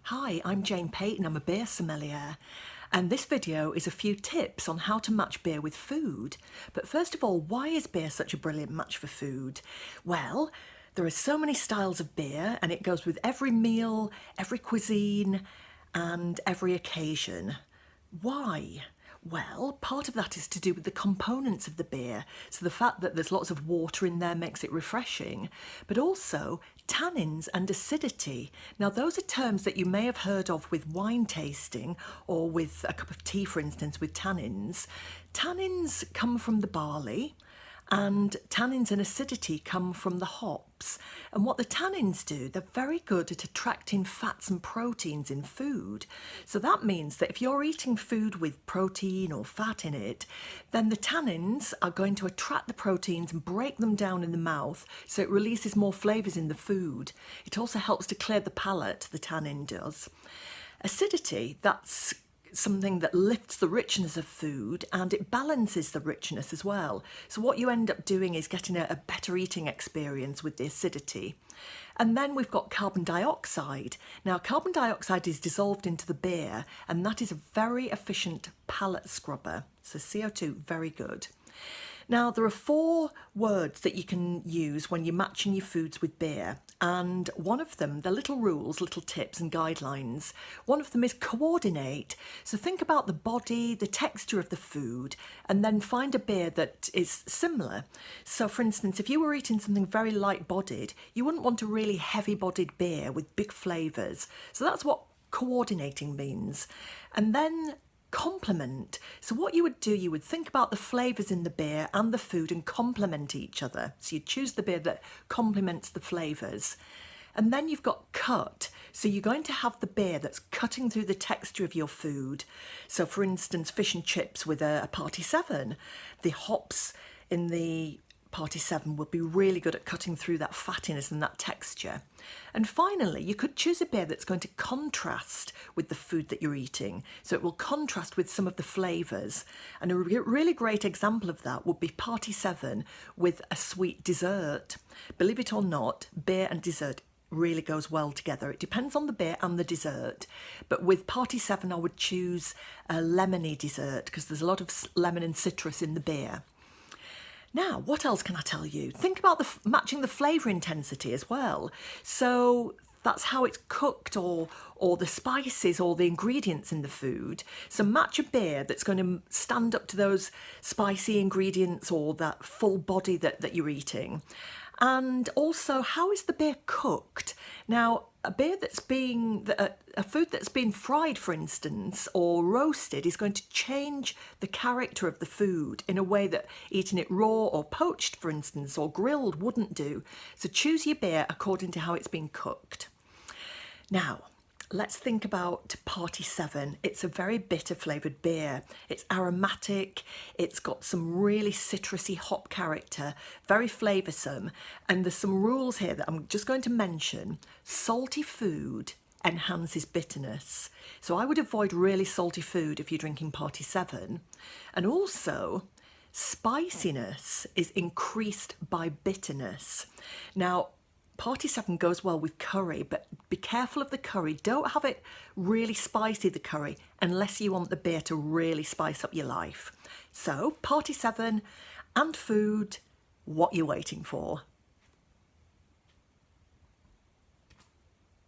Hi, I'm Jane Peyton, I'm a beer sommelier, and this video is a few tips on how to match beer with food. But first of all, why is beer such a brilliant match for food? Well, there are so many styles of beer and it goes with every meal, every cuisine and every occasion. Why? Well, part of that is to do with the components of the beer. So the fact that there's lots of water in there makes it refreshing, but also tannins and acidity. Now, those are terms that you may have heard of with wine tasting or with a cup of tea, for instance, with tannins. Tannins come from the barley, and tannins and acidity come from the hops. And what the tannins do, they're very good at attracting fats and proteins in food. So that means that if you're eating food with protein or fat in it, then the tannins are going to attract the proteins and break them down in the mouth, so it releases more flavours in the food. It also helps to clear the palate, the tannin does. Acidity, that's something that lifts the richness of food and it balances the richness as well. So what you end up doing is getting a better eating experience with the acidity. And then we've got carbon dioxide. Now, carbon dioxide is dissolved into the beer and that is a very efficient palate scrubber. So CO2, very good. Now, there are 4 words that you can use when you're matching your foods with beer, and one of them, they're little rules, little tips and guidelines. One of them is coordinate. So think about the body, the texture of the food, and then find a beer that is similar. So for instance, if you were eating something very light-bodied, you wouldn't want a really heavy-bodied beer with big flavours. So that's what coordinating means. And then complement. So what you would do, you would think about the flavours in the beer and the food and complement each other. So you choose the beer that complements the flavours. And then you've got cut. So you're going to have the beer that's cutting through the texture of your food. So for instance, fish and chips with a Party 7. The hops in the Party 7 will be really good at cutting through that fattiness and that texture. And finally, you could choose a beer that's going to contrast with the food that you're eating. So it will contrast with some of the flavours. And a really great example of that would be Party 7 with a sweet dessert. Believe it or not, beer and dessert really goes well together. It depends on the beer and the dessert. But with Party 7, I would choose a lemony dessert because there's a lot of lemon and citrus in the beer. Now, what else can I tell you? Think about matching the flavour intensity as well. So that's how it's cooked or the spices or the ingredients in the food. So match a beer that's going to stand up to those spicy ingredients or that full body that you're eating. And also, how is the beer cooked? Now, a beer that's a food that's been fried, for instance, or roasted is going to change the character of the food in a way that eating it raw or poached, for instance, or grilled wouldn't do. So choose your beer according to how it's been cooked. Now, let's think about Party 7. It's a very bitter flavoured beer. It's aromatic, it's got some really citrusy hop character, very flavoursome, and there's some rules here that I'm just going to mention. Salty food enhances bitterness. So I would avoid really salty food if you're drinking Party 7. And also, spiciness is increased by bitterness. Now, Party 7 goes well with curry, but be careful of the curry. Don't have it really spicy, the curry, unless you want the beer to really spice up your life. So, Party 7 and food, what you're waiting for.